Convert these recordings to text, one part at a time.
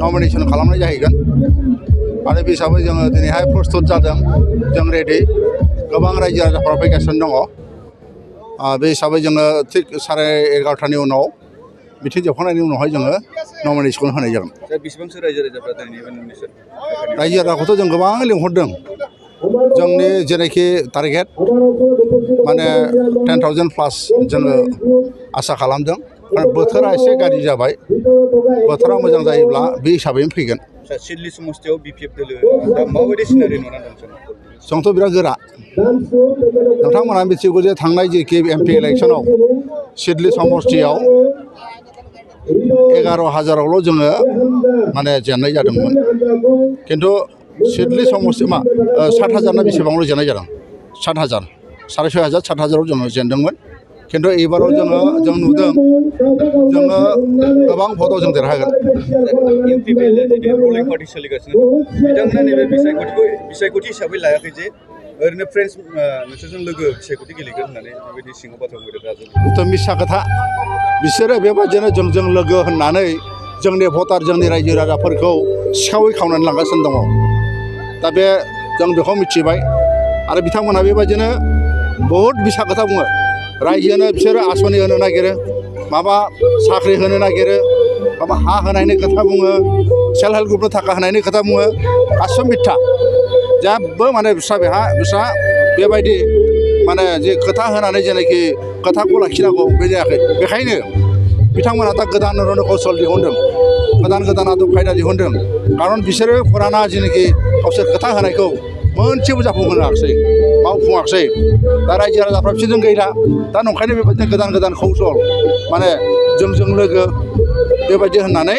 Nomination खालामनाय जाहैगोन आरो बे हिसाबै जोङो दिनैहाय प्रस्तुत जादों जों रेडि गोबां रायजो राजाफ्रा फैगासिनो दङ बे हिसाबै जोङो थिग 11:30नि उनाव मिथिं जोबखांनायनि उनावहाय जोङो नमिनेशनखौ होनाय जागोन। बेसेबांसो रायजो राजाफ्रा दिनै नमिनेशन रायजो राजाखौथ' जों गोबां लिंहरदों जोंनि जेरैखि टारगेट माने 10,000 प्लास जोङो आसा खालामदों बोथोरा एसे गाज्रि जाबाय बोथोरा मोजां जायोब्ला बे हिसाबैनो फैगोन। सिडली समस्तियाव बिपिएफ दोलो दा माबायदि सिनारि नुनानै दं जोंथ' बिराद गोरा नोंथांमोनहा मिथिगौ जे थांनाय जेखि एमपि इलेक्सनाव सिडली समस्तियाव 11,000आवल' जोङो माने जेननाय जादोंमोन खिन्थु सिडली समस्ति 60,000 ना बेसेबांल' जेननाय जादों 60,000 6,500 7,000आव जोङो जेनदोंमोन खिन्थु एबाराव जों नुदों जोङो गोबां भटआव जों देरहागोन। रुलिं पार्टी सोलिगासिनो बिथांमोना नैबे बिसायख'थि हिसाबै लायाखै जे ओरैनो फ्रेन्ड्स नोंसोरजों लोगो बिसायख'थि गेलेगोन होननानै बेबायदि सिङाव बाथ्रा बुंदों राजु। बेथ' मिसा खोथा बिसोरो बेबायदिनो जोंजों लोगो होननानै जोंनि भटार जोंनि रायजो राजाफोरखौ सिखावै खावनानै लांगासिनो दङ दा बे जों बेखौ मिथिबाय आरो बिथांमोनहा बेबायदिनो बहुद मिसा खोथा बुङो रायजोनो बिसोरो आसनि होनो नागिरो माबा साख्रि होनो नागिरो माबा हा होनायनि खोथा बुङो सेल्फ हेल्प ग्रुपनो थाखा होनायनि खोथा बुङो गासिबो मिथ्या जेबो माने बिस्रा बेबायदि माने जे खोथा होनानै जेनाखि खोथाखौ लाखिनांगौ बे जायाखै बेखायनो बिथांमोना दा गोदान रन कौशल दिहुनदों गोदान आदब खायदा दिहुनदों खारन बिसोरो फुराना जेनाखि गावसोर खोथा होनायखौ मोनसेबो जाफुंहोनो हायाखै मावफुङाखै दा रायजो राजाफ्रा बिसोरजों गैला दा नंखायनो बेबायदिनो गोदान कौशल माने जोंजों लोगो बेबायदि होननानै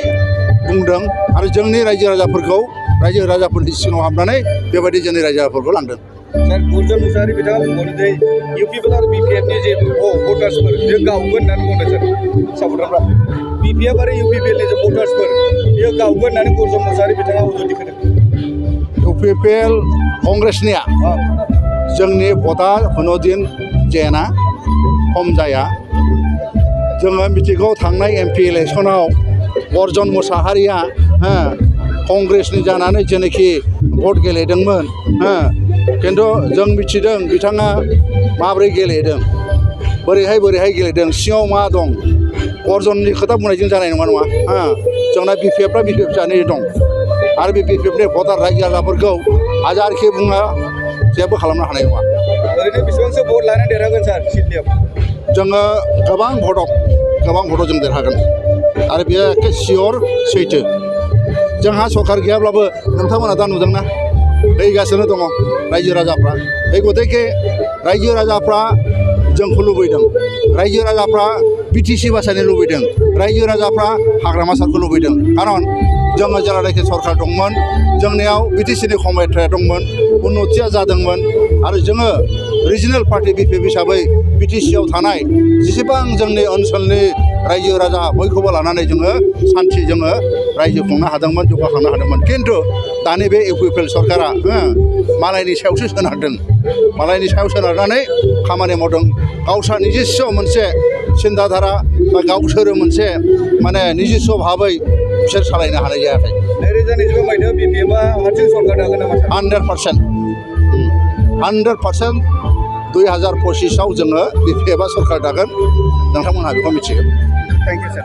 बुंदों आरो जोंनि रायजो राजाफोरनि सिङाव हाबनानै बेबायदि जोंनि रायजो राजाफोरखौ लांदों। सर गुर्जर मुसाहारि बिथाङा बुंबावदों जे इउपिपि आरो बिपिएफनि जे भटार्सफोर बेयो गावगोन होननानै बुंदों सर सापर्टारफ्रा बिपिएफ आरो इउपिपिएलनि जे भटार्सफोर बेयो गावगोन होननानै गुर्जर मुसाहारि बिथाङा उजुति होदों। इउपिपिएल कंग्रेसनिया जोंनि भटआ खुनुदिन जेना खम जाया जोङो मिथिगौ थांनाय एमपि इलेक्सनाव अर्जन मुसाहारिया कंग्रेसनि जानानै जेनाखि भट गेलेदोंमोन खिन्थु जों मिथिदों बिथाङा माबोरै गेलेदों बोरैहाय गेलेदों सिङाव मा दं अर्जननि खोथा बुंनायजों जानाय नङा जोंना बिपिएफआ बिपिएफ जानानै दं आरो बे बिपिएफनि भटार रायजो राजाफोरखौ हाजारखि बुङा जेबो खालामनो हानाय नङा। ओरैनो बेसेबांसो भट लानानै देरहागोन सार सिडलियाव जोङो गोबां भटआव जों देरहागोन आरो बेयो एखे सियर सैथो जोंहा सरकार गैयाब्लाबो नोंथांमोना दा नुदोंना फैगासिनो दङ रायजो राजाफ्रा बे गतिके रायजो राजाफ्रा जोंखौ लुबैदों रायजो राजाफ्रा बिटिसि बासायनो लुबैदों रायजो राजाफ्रा हाग्रामा सारखौ लुबैदों खारन जोङो जेब्लानाखि सरकार दंमोन जोंनियाव बिटिसिनि खमायथाया दंमोन उन्नतिया जादोंमोन आरो जोङो रिजनेल पार्टि बिपिएफ हिसाबै बिटिसिआव थानाय जेसेबां जोंनि ओनसोलनि रायजो राजा बयखौबो लानानै जोङो सान्थि जोङो रायजो खुंनो हादोंमोन जौगाखांनो हादोंमोन खिन्थु दानि बे इउपिपिएल सरकारा मालायनि सायावसो सोनारदों मालायनि सायाव सोनारनानै खामानि मावदों गावस्रा निजिस्स मोनसे सिन्ताधारा बा गावसोरो मोनसे माने निजिस्स भाबै बिसोर सालायनो हानाय जायाखै। 2025 मायथाइयाव बिपिएफआ हारसिं सरकार दागोन नामा 100% 2025आव जोङो बिपिएफआ सरकार दागोन नोंथांमोनहा बेखौ मिथिगोन। Thank you sir.